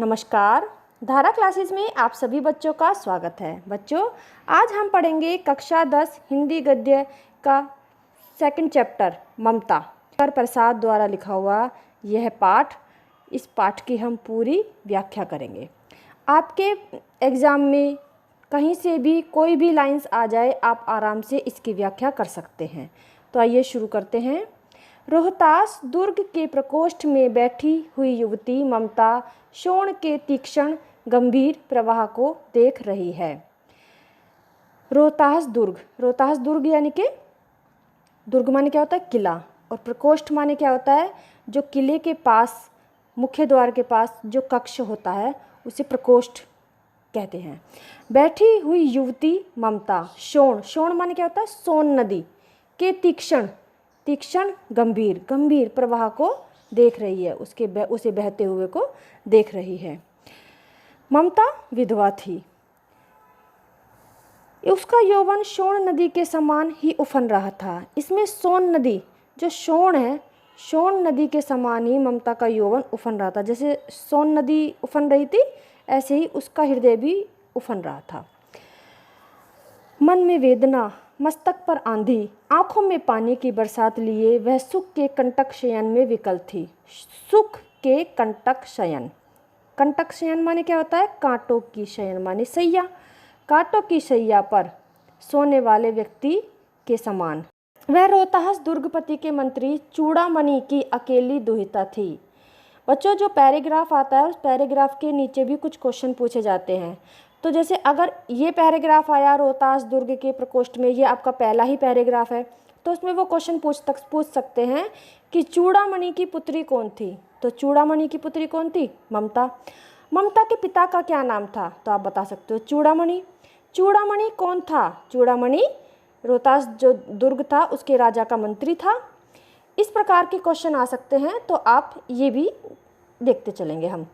नमस्कार। धारा क्लासेस में आप सभी बच्चों का स्वागत है। बच्चों, आज हम पढ़ेंगे कक्षा 10 हिंदी गद्य का सेकंड चैप्टर ममता कर प्रसाद द्वारा लिखा हुआ यह पाठ। इस पाठ की हम पूरी व्याख्या करेंगे। आपके एग्ज़ाम में कहीं से भी कोई भी लाइंस आ जाए, आप आराम से इसकी व्याख्या कर सकते हैं। तो आइए शुरू करते हैं। रोहतास दुर्ग के प्रकोष्ठ में बैठी हुई युवती ममता शोण के तीक्ष्ण गंभीर प्रवाह को देख रही है। रोहतास दुर्ग यानी कि दुर्ग माने क्या होता है? किला। और प्रकोष्ठ माने क्या होता है? जो किले के पास, मुख्य द्वार के पास जो कक्ष होता है उसे प्रकोष्ठ कहते हैं। बैठी हुई युवती ममता शोण माने क्या होता है? सोन नदी के तीक्ष्ण गंभीर प्रवाह को देख रही है, उसे बहते हुए को देख रही है। ममता विधवा थी। उसका यौवन शोण नदी के समान ही उफन रहा था। इसमें सोन नदी जो शोण है, शोण नदी के समान ही ममता का यौवन उफन रहा था। जैसे सोन नदी उफन रही थी, ऐसे ही उसका हृदय भी उफन रहा था। मन में वेदना, मस्तक पर आंधी, आंखों में पानी की बरसात लिए वह सुख के कंटक शयन में विकल थी। सुख के कंटक शयन माने क्या होता है? कांटों की शयन माने सैया, कांटों की सैया पर सोने वाले व्यक्ति के समान। वह रोहतास दुर्गपति के मंत्री चूड़ामणि की अकेली दुहिता थी। बच्चों, जो पैराग्राफ आता है उस पैराग्राफ के नीचे भी कुछ क्वेश्चन पूछे जाते हैं। तो जैसे अगर ये पैराग्राफ आया रोहतास दुर्ग के प्रकोष्ठ में, ये आपका पहला ही पैराग्राफ है, तो उसमें वो क्वेश्चन पूछ सकते हैं कि चूड़ामणि की पुत्री कौन थी। तो चूड़ामणि की पुत्री कौन थी? ममता। ममता के पिता का क्या नाम था? तो आप बता सकते हो चूड़ामणि। चूड़ामणि कौन था? चूड़ामणि रोहतास जो दुर्ग था उसके राजा का मंत्री था। इस प्रकार के क्वेश्चन आ सकते हैं, तो आप ये भी देखते चलेंगे हम।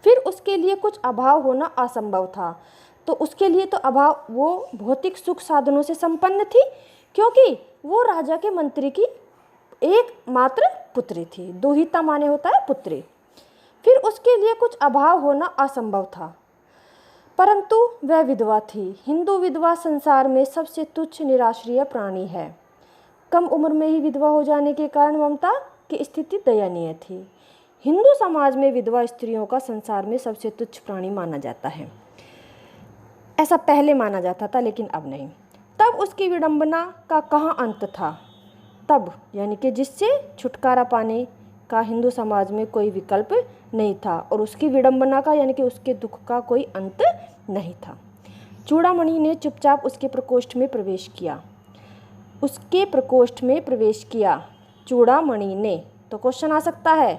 फिर उसके लिए कुछ अभाव होना असंभव था। तो उसके लिए तो अभाव, वो भौतिक सुख साधनों से संपन्न थी क्योंकि वो राजा के मंत्री की एकमात्र पुत्री थी। दुहिता माने होता है पुत्री। फिर उसके लिए कुछ अभाव होना असंभव था, परंतु वह विधवा थी। हिंदू विधवा संसार में सबसे तुच्छ निराश्रय प्राणी है। कम उम्र में ही विधवा हो जाने के कारण ममता की स्थिति दयनीय थी। हिंदू समाज में विधवा स्त्रियों का संसार में सबसे तुच्छ प्राणी माना जाता है। ऐसा पहले माना जाता था, लेकिन अब नहीं। तब उसकी विडंबना का कहाँ अंत था? तब यानी कि जिससे छुटकारा पाने का हिंदू समाज में कोई विकल्प नहीं था, और उसकी विडंबना का यानी कि उसके दुख का कोई अंत नहीं था। चूड़ामणि ने चुपचाप उसके प्रकोष्ठ में प्रवेश किया। चूड़ामणि ने, तो क्वेश्चन आ सकता है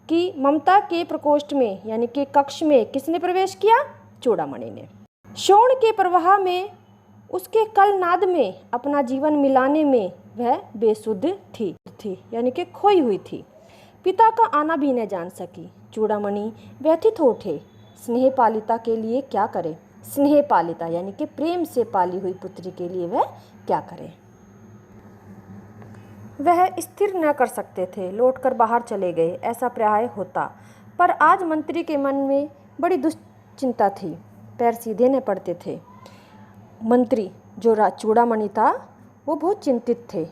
कि ममता के प्रकोष्ठ में यानी कि कक्ष में किसने प्रवेश किया? चूड़ामणि ने। शोण के प्रवाह में, उसके कलनाद में अपना जीवन मिलाने में वह बेसुध थी यानी कि खोई हुई थी। पिता का आना भी न जान सकी। चूड़ामणि व्यथित हो उठे। स्नेह पालिता के लिए क्या करे? स्नेह पालिता यानी कि प्रेम से पाली हुई पुत्री के लिए वह क्या करे? वह स्थिर न कर सकते थे, लौटकर बाहर चले गए। ऐसा प्राय होता, पर आज मंत्री के मन में बड़ी दुश्चिंता थी। पैर सीधे न पड़ते थे। मंत्री जो चूड़ामणि था वो बहुत चिंतित थे,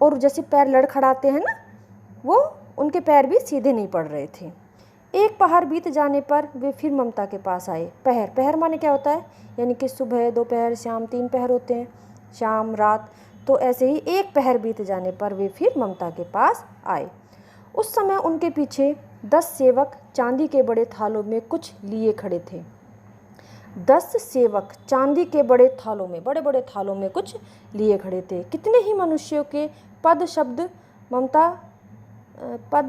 और जैसे पैर लड़खड़ाते हैं ना, वो उनके पैर भी सीधे नहीं पड़ रहे थे। एक पहर बीत जाने पर वे फिर ममता के पास आए। पहर माने क्या होता है? यानी कि सुबह, दोपहर, शाम, 3 पहर होते हैं, शाम, रात। तो ऐसे ही एक पहर बीत जाने पर वे फिर ममता के पास आए। उस समय उनके पीछे 10 सेवक चांदी के बड़े थालों में कुछ लिए खड़े थे। 10 सेवक चांदी के बड़े बड़े थालों में कुछ लिए खड़े थे। कितने ही मनुष्यों के पद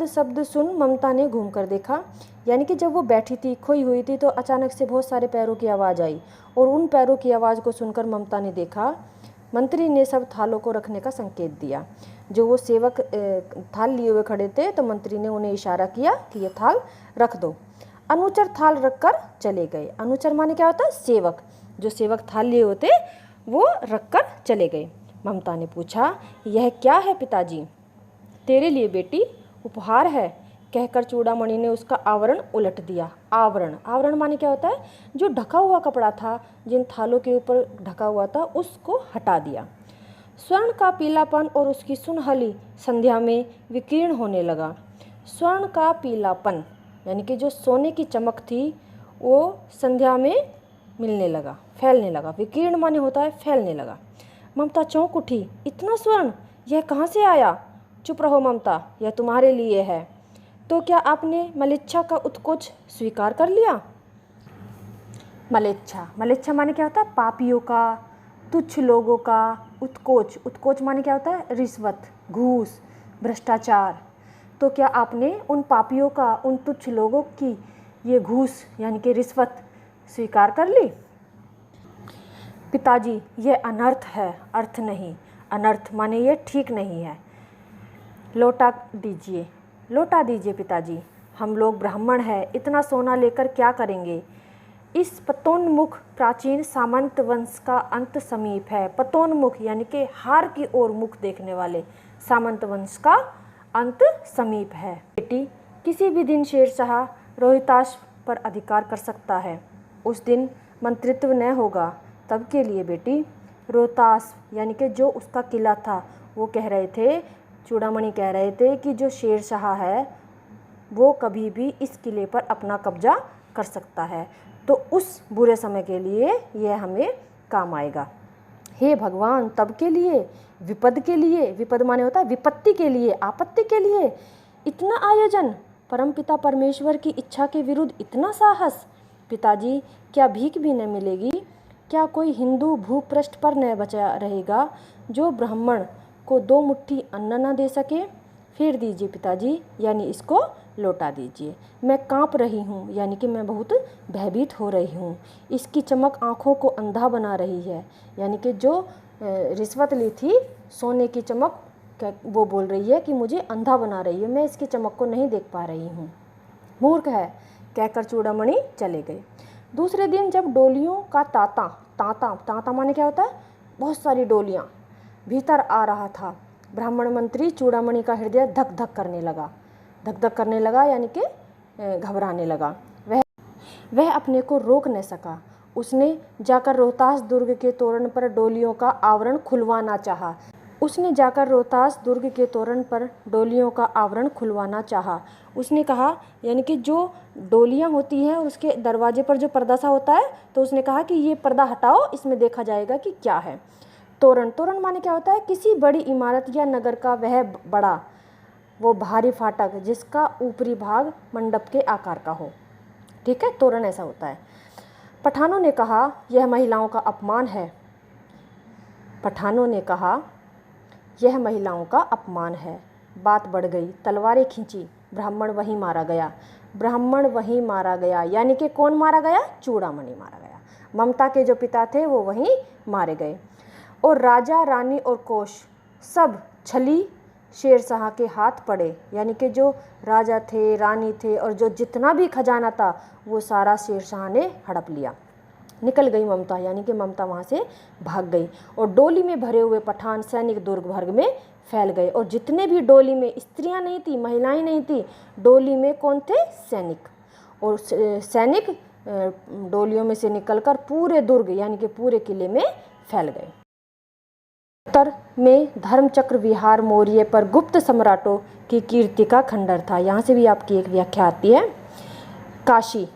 शब्द सुन ममता ने घूमकर देखा। यानी कि जब वो बैठी थी, खोई हुई थी, तो अचानक से बहुत सारे पैरों की आवाज़ आई, और उन पैरों की आवाज़ को सुनकर ममता ने देखा मंत्री ने सब थालों को रखने का संकेत दिया। जो वो सेवक थाल लिए हुए खड़े थे, तो मंत्री ने उन्हें इशारा किया कि ये थाल रख दो। अनुचर थाल रखकर चले गए। अनुचर माने क्या होता है? सेवक। जो सेवक थाल लिए होते वो रखकर चले गए। ममता ने पूछा, यह क्या है पिताजी? तेरे लिए बेटी उपहार है। कहकर चूड़ामणि ने उसका आवरण उलट दिया। आवरण, आवरण माने क्या होता है? जो ढका हुआ कपड़ा था, जिन थालों के ऊपर ढका हुआ था, उसको हटा दिया। स्वर्ण का पीलापन और उसकी सुनहली संध्या में विकीर्ण होने लगा। स्वर्ण का पीलापन यानी कि जो सोने की चमक थी वो संध्या में मिलने लगा, फैलने लगा। विकीर्ण माने होता है फैलने लगा। ममता चौंक उठी। इतना स्वर्ण, यह कहाँ से आया? चुप रहो ममता, यह तुम्हारे लिए है। तो क्या आपने मलेच्छा का उत्कोच स्वीकार कर लिया? मलेच्छा, मलेच्छा माने क्या होता है? पापियों का, तुच्छ लोगों का। उत्कोच, उत्कोच माने क्या होता है? रिश्वत, घूस, भ्रष्टाचार। तो क्या आपने उन पापियों का, उन तुच्छ लोगों की ये घूस यानी कि रिश्वत स्वीकार कर ली? पिताजी, यह अनर्थ है, अर्थ नहीं। अनर्थ माने ये ठीक नहीं है। लौटा दीजिए, लौटा दीजिए पिताजी। हम लोग ब्राह्मण हैं, इतना सोना लेकर क्या करेंगे? इस पतोन्मुख प्राचीन सामंत वंश का अंत समीप है। पतोन्मुख यानी कि हार की ओर मुख देखने वाले सामंत वंश का अंत समीप है। बेटी, किसी भी दिन शेरशाह रोहिताश पर अधिकार कर सकता है। उस दिन मंत्रित्व न होगा, तब के लिए बेटी। रोहतास यानी कि जो उसका किला था, वो कह रहे थे, चूड़ामणि कह रहे थे कि जो शेरशाह है वो कभी भी इस किले पर अपना कब्जा कर सकता है, तो उस बुरे समय के लिए यह हमें काम आएगा। हे भगवान, तब के लिए, विपद के लिए, विपद माने होता है विपत्ति के लिए, आपत्ति के लिए इतना आयोजन, परमपिता परमेश्वर की इच्छा के विरुद्ध इतना साहस। पिताजी, क्या भीख भी न मिलेगी? क्या कोई हिंदू भूपृष्ठ पर न बचा रहेगा जो ब्राह्मण को 2 मुट्ठी अन्न न दे सके? फिर दीजिए पिताजी, यानी इसको लौटा दीजिए। मैं कांप रही हूँ, यानी कि मैं बहुत भयभीत हो रही हूँ। इसकी चमक आँखों को अंधा बना रही है, यानी कि जो रिश्वत ली थी, सोने की चमक, वो बोल रही है कि मुझे अंधा बना रही है, मैं इसकी चमक को नहीं देख पा रही हूँ। मूर्ख है, कहकर चूड़ामणि चले गए। दूसरे दिन जब डोलियों का तांता, तांता, तांता माने क्या होता है? बहुत सारी डोलियाँ, भीतर आ रहा था, ब्राह्मण मंत्री चूड़ामणि का हृदय धक धक करने लगा। धक धक करने लगा यानी कि घबराने लगा। वह अपने को रोक न सका। उसने जाकर रोहतास दुर्ग के तोरण पर डोलियों का आवरण खुलवाना चाहा। उसने जाकर रोहतास दुर्ग के तोरण पर डोलियों का आवरण खुलवाना चाहा। उसने कहा, यानी कि जो डोलियां होती हैं उसके दरवाजे पर जो पर्दा सा होता है, तो उसने कहा कि ये पर्दा हटाओ, इसमें देखा जाएगा कि क्या है। तोरण, तोरण माने क्या होता है? किसी बड़ी इमारत या नगर का वह बड़ा, वो भारी फाटक जिसका ऊपरी भाग मंडप के आकार का हो। ठीक है, तोरण ऐसा होता है। पठानों ने कहा, यह महिलाओं का अपमान है। पठानों ने कहा, यह महिलाओं का अपमान है। बात बढ़ गई, तलवारें खींची, ब्राह्मण वहीं मारा गया। ब्राह्मण वहीं मारा गया, यानी कि कौन मारा गया? चूड़ामणि मारा गया। ममता के जो पिता थे वो वहीं मारे गए। और राजा, रानी और कोष सब छली शेरशाह के हाथ पड़े, यानी कि जो राजा थे, रानी थे और जो जितना भी खजाना था वो सारा शेरशाह ने हड़प लिया। निकल गई ममता, यानी कि ममता वहाँ से भाग गई। और डोली में भरे हुए पठान सैनिक दुर्ग भर में फैल गए। और जितने भी डोली में स्त्रियां नहीं थी, महिलाएं नहीं थी, डोली में कौन थे? सैनिक। और सैनिक डोलियों में से निकलकर पूरे दुर्ग यानी कि पूरे किले में फैल गए। उत्तर में धर्मचक्र विहार मौर्य पर गुप्त सम्राटों की कीर्ति का खंडर था। यहाँ से भी आपकी एक व्याख्या आती है। काशी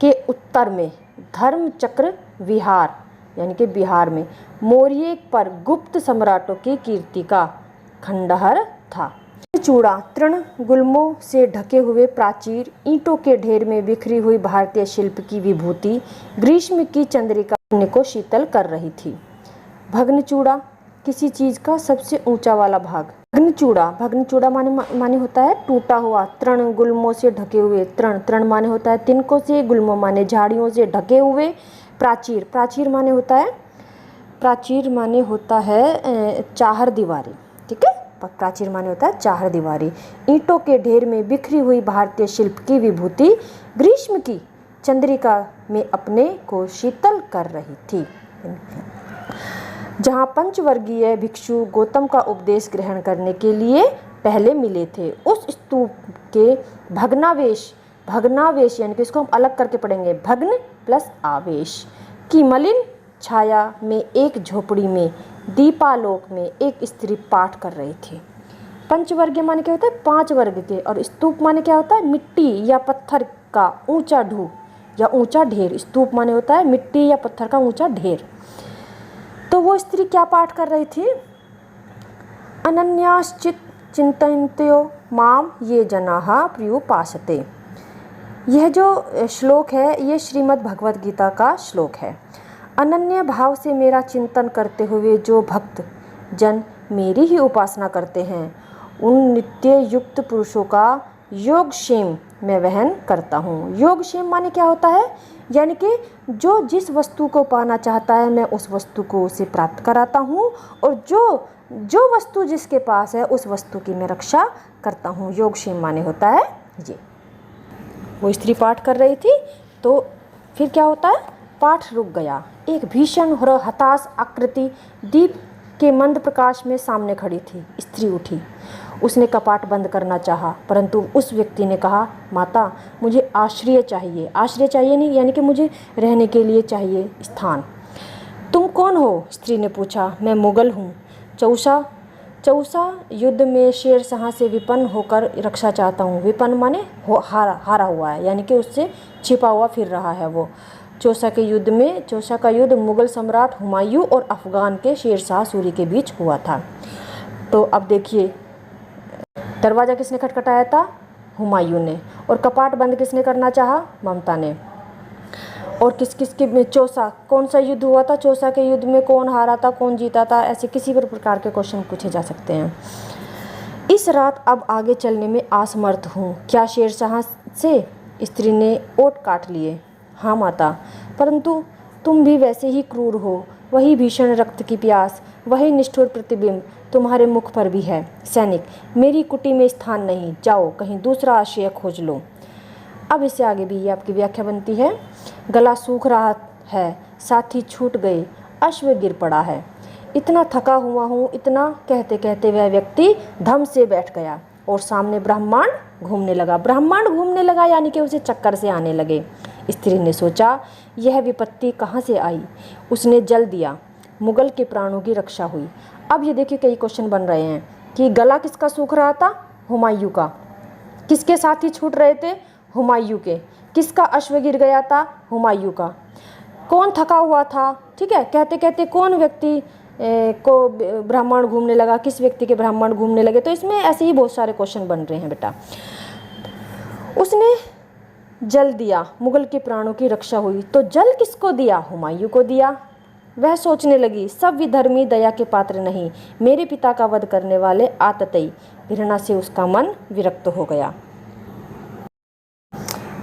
के उत्तर में धर्मचक्र विहार यानी कि बिहार में मौर्य पर गुप्त सम्राटों की कीर्ति का खंडहर था। चूड़ा, तृण गुल्मों से ढके हुए प्राचीर, ईंटों के ढेर में बिखरी हुई भारतीय शिल्प की विभूति ग्रीष्म की चंद्रिका अपने को शीतल कर रही थी। भग्नचूड़ा, किसी चीज का सबसे ऊंचा वाला भाग। भग्नचूड़ा, भग्नचूड़ा माने होता है टूटा हुआ। तृण गुल्मों से ढके हुए, तृण, तृण माने होता है तिनकों से, गुल्मों माने झाड़ियों से ढके हुए। प्राचीर, प्राचीर माने होता है, प्राचीर माने होता है चाहर दीवारी। ठीक है, प्राचीर माने होता है चाहर दीवारी। ईंटों के ढेर में बिखरी हुई भारतीय शिल्प की विभूति ग्रीष्म की चंद्रिका में अपने को शीतल कर रही थी। जहाँ पंचवर्गीय भिक्षु गौतम का उपदेश ग्रहण करने के लिए पहले मिले थे। उस स्तूप के भग्नावेश यानी कि इसको हम अलग करके पढ़ेंगे, भग्न प्लस आवेश की मलिन छाया में एक झोपड़ी में दीपालोक में एक स्त्री पाठ कर रही थी। पंचवर्गीय माने क्या होता है? 5 वर्ग के। और स्तूप माने क्या होता है? मिट्टी या पत्थर का ऊंचा ढू या ऊंचा ढेर। स्तूप माने होता है मिट्टी या पत्थर का ऊंचा ढेर। तो वो स्त्री क्या पाठ कर रही थी? अनन्याश्चित चिंतयन्तो माम ये जनाः पर्युपासते। यह जो श्लोक है ये श्रीमद् भगवत गीता का श्लोक है। अनन्य भाव से मेरा चिंतन करते हुए जो भक्त जन मेरी ही उपासना करते हैं उन नित्य युक्त पुरुषों का योगक्षेम मैं वहन करता हूँ। योगक्षेम माने क्या होता है? यानी कि जो जिस वस्तु को पाना चाहता है मैं उस वस्तु को उसे प्राप्त कराता हूँ, और जो वस्तु जिसके पास है उस वस्तु की मैं रक्षा करता हूँ। योगक्षेम माने होता है ये। वो स्त्री पाठ कर रही थी तो फिर क्या होता है? पाठ रुक गया। एक भीषण और हताश आकृति दीप के मंद प्रकाश में सामने खड़ी थी। स्त्री उठी, उसने कपाट बंद करना चाहा, परंतु उस व्यक्ति ने कहा, माता मुझे आश्रय चाहिए। आश्रय चाहिए नहीं यानी कि मुझे रहने के लिए चाहिए स्थान। तुम कौन हो? स्त्री ने पूछा। मैं मुगल हूँ, चौसा युद्ध में शेरशाह से विपन्न होकर रक्षा चाहता हूँ। विपन्न माने हारा हुआ है, यानी कि उससे छिपा हुआ फिर रहा है वो। चौसा का युद्ध मुगल सम्राट हुमायूं और अफगान के शेरशाह सूरी के बीच हुआ था। तो अब देखिए, दरवाज़ा किसने खटखटाया था? हुमायूं ने। और कपाट बंद किसने करना चाहा? ममता ने। और किस के चौसा, कौन सा युद्ध हुआ था? चौसा के युद्ध में कौन हारा था, कौन जीता था? ऐसे किसी भी प्रकार के क्वेश्चन पूछे जा सकते हैं। इस रात अब आगे चलने में असमर्थ हूँ। क्या शेरशाह से? स्त्री ने ओठ काट लिए। हाँ माता, परंतु तुम भी वैसे ही क्रूर हो। वही भीषण रक्त की प्यास, वही निष्ठुर प्रतिबिंब तुम्हारे मुख पर भी है। सैनिक, मेरी कुटी में स्थान नहीं, जाओ कहीं दूसरा आश्रय खोज लो। अब इससे आगे भी ये आपकी व्याख्या बनती है। गला सूख रहा है, साथी छूट गए, अश्व गिर पड़ा है, इतना थका हुआ हूँ। इतना कहते कहते वह व्यक्ति धम से बैठ गया और सामने ब्रह्मांड घूमने लगा यानी कि उसे चक्कर से आने लगे। स्त्री ने सोचा, यह विपत्ति कहाँ से आई? उसने जल दिया, मुगल के प्राणों की रक्षा हुई। अब ये देखिए कई क्वेश्चन बन रहे हैं कि गला किसका सूख रहा था? हुमायूं का। किसके साथी छूट रहे थे? हुमायूं के। किसका अश्व गिर गया था? हुमायूं का। कौन थका हुआ था? ठीक है, कहते कहते कौन व्यक्ति को ब्राह्मण घूमने लगा? किस व्यक्ति के ब्राह्मण घूमने लगे? तो इसमें ऐसे ही बहुत सारे क्वेश्चन बन रहे हैं बेटा। उसने जल दिया, मुगल के प्राणों की रक्षा हुई। तो जल किसको दिया? हुमायूं को दिया। वह सोचने लगी, सब विधर्मी दया के पात्र नहीं, मेरे पिता का वध करने वाले आतताई। घृणा से उसका मन विरक्त हो गया।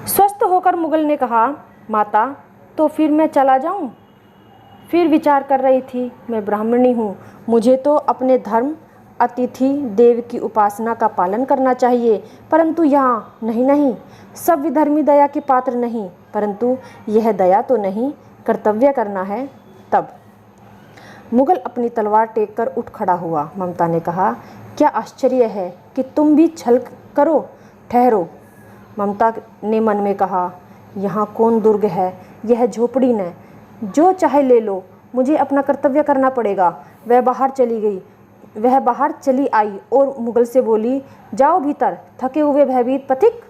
स्वस्थ होकर मुगल ने कहा, माता तो फिर मैं चला जाऊं? फिर विचार कर रही थी, मैं ब्राह्मणी हूँ, मुझे तो अपने धर्म अतिथि देव की उपासना का पालन करना चाहिए, परंतु यहाँ नहीं, सब विधर्मी दया के पात्र नहीं, परंतु यह दया तो नहीं, कर्तव्य करना है। तब मुगल अपनी तलवार टेक कर उठ खड़ा हुआ। ममता ने कहा, क्या आश्चर्य है कि तुम भी छल करो, ठहरो। ममता ने मन में कहा, यहाँ कौन दुर्ग है? यह झोपड़ी न, जो चाहे ले लो, मुझे अपना कर्तव्य करना पड़ेगा। वह बाहर चली आई और मुगल से बोली, जाओ भीतर, थके हुए भयभीत पथिक।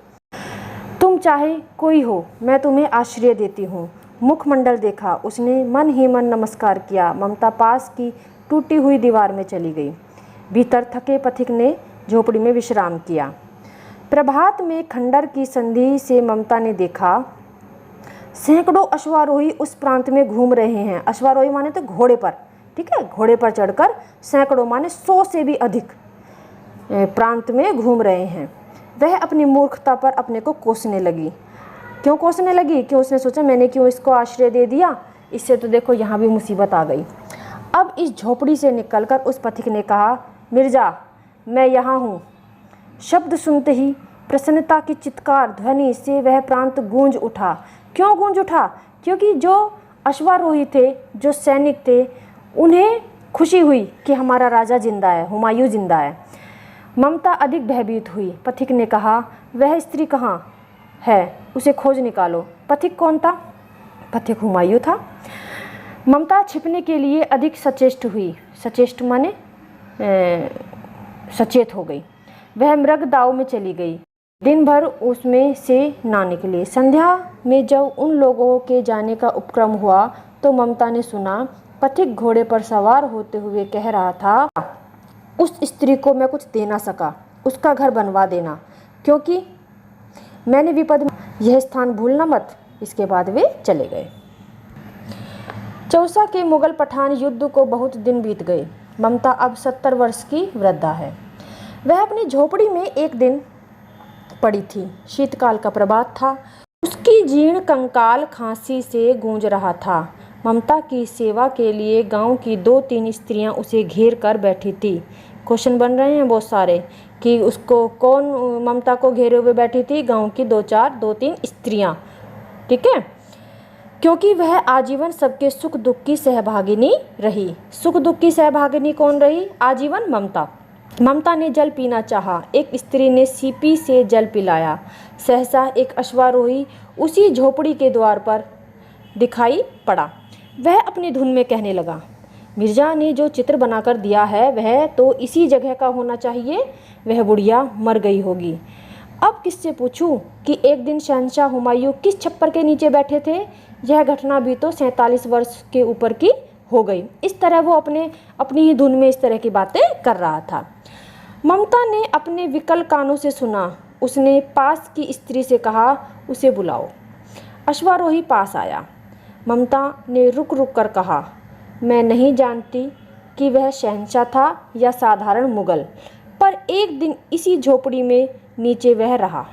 तुम चाहे कोई हो, मैं तुम्हें आश्रय देती हूँ। मुखमंडल देखा, उसने मन ही मन नमस्कार किया। ममता पास की टूटी हुई दीवार में चली गई। भीतर थके पथिक ने झोपड़ी में विश्राम किया। प्रभात में खंडर की संधि से ममता ने देखा, सैकड़ों अश्वारोही उस प्रांत में घूम रहे हैं। अश्वारोही माने तो घोड़े पर, ठीक है, घोड़े पर चढ़कर सैकड़ों माने 100 से भी अधिक प्रांत में घूम रहे हैं। वह अपनी मूर्खता पर अपने को कोसने लगी। क्यों कोसने लगी? क्यों? उसने सोचा, मैंने क्यों इसको आश्रय दे दिया, इससे तो देखो यहाँ भी मुसीबत आ गई। अब इस झोपड़ी से निकलकर उस पथिक ने कहा, मिर्जा मैं यहाँ हूँ। शब्द सुनते ही प्रसन्नता की चित्कार ध्वनि से वह प्रांत गूंज उठा। क्यों गूंज उठा? क्योंकि जो अश्वारोही थे, जो सैनिक थे, उन्हें खुशी हुई कि हमारा राजा जिंदा है, हुमायूं जिंदा है। ममता अधिक भयभीत हुई। पथिक ने कहा, वह स्त्री कहाँ है, उसे खोज निकालो। पथिक कौन था? पथिक हुमायूं था। ममता छिपने के लिए अधिक सचेष्ट हुई। सचेष्ट माने सचेत हो गई। वह मृग दाव में चली गई। दिन भर उसमें से ना निकली। संध्या में जब उन लोगों के जाने का उपक्रम हुआ तो ममता ने सुना पथिक घोड़े पर सवार होते हुए कह रहा था, उस स्त्री को मैं कुछ दे ना सका, उसका घर बनवा देना, क्योंकि मैंने विपद में यह स्थान भूलना मत। इसके बाद वे चले गए। चौसा के मुगल पठान युद्ध को बहुत दिन बीत गए। ममता अब 70 वर्ष की वृद्धा है। वह अपनी झोपड़ी में एक दिन पड़ी थी। शीतकाल का प्रभात था। उसकी जीर्ण कंकाल खांसी से गूंज रहा था। ममता की सेवा के लिए गांव की 2-3 स्त्रियां उसे घेर कर बैठी थी। क्वेश्चन बन रहे हैं बहुत सारे कि उसको कौन ममता को घेरे हुए बैठी थी? गांव की 2-3 स्त्रियां, ठीक है, क्योंकि वह आजीवन सबके सुख दुख की सहभागिनी रही। सुख दुख की सहभागिनी कौन रही? आजीवन ममता। ममता ने जल पीना चाहा। एक स्त्री ने सीपी से जल पिलाया। सहसा एक अश्वारोही उसी झोपड़ी के द्वार पर दिखाई पड़ा। वह अपनी धुन में कहने लगा, मिर्जा ने जो चित्र बनाकर दिया है वह तो इसी जगह का होना चाहिए। वह बुढ़िया मर गई होगी। अब किससे पूछूं कि एक दिन शहंशाह हुमायूं किस छप्पर के नीचे बैठे थे? यह घटना भी तो 47 वर्ष के ऊपर की हो गई। इस तरह वो अपनी ही धुन में इस तरह की बातें कर रहा था। ममता ने अपने विकल कानों से सुना। उसने पास की स्त्री से कहा, उसे बुलाओ। अश्वारोही पास आया। ममता ने रुक रुक कर कहा, मैं नहीं जानती कि वह शहंशाह था या साधारण मुगल, पर एक दिन इसी झोपड़ी में नीचे वह रहा।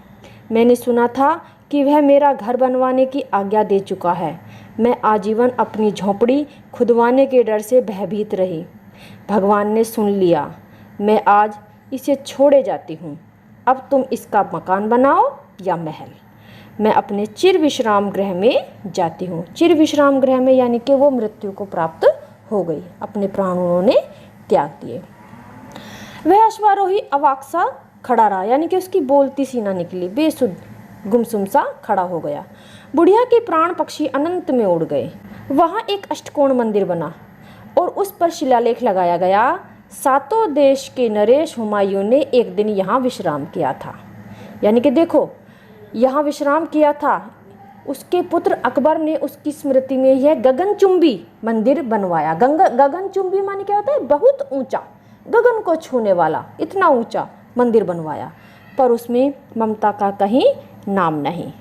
मैंने सुना था कि वह मेरा घर बनवाने की आज्ञा दे चुका है। मैं आजीवन अपनी झोपड़ी खुदवाने के डर से भयभीत रही। भगवान ने सुन लिया। मैं आज इसे छोड़े जाती हूँ। अब तुम इसका मकान बनाओ या महल। मैं अपने चिर विश्राम गृह में जाती हूँ। चिर विश्राम गृह में यानी कि वो मृत्यु को प्राप्त हो गई, अपने प्राण उन्होंने त्याग दिए। वह अश्वारोही अवाक सा खड़ा रहा, यानी कि उसकी बोलती सी ना निकली, बेसुध गुमसुम सा खड़ा हो गया। बुढ़िया के प्राण पक्षी अनंत में उड़ गए। वहाँ एक अष्टकोण मंदिर बना और उस पर शिलालेख लगाया गया, सातों देश के नरेश हुमायूं ने एक दिन यहाँ विश्राम किया था। यानी कि देखो, यहाँ विश्राम किया था। उसके पुत्र अकबर ने उसकी स्मृति में यह गगनचुंबी मंदिर बनवाया। गगनचुंबी माने क्या होता है? बहुत ऊंचा, गगन को छूने वाला, इतना ऊंचा मंदिर बनवाया, पर उसमें ममता का कहीं नाम नहीं।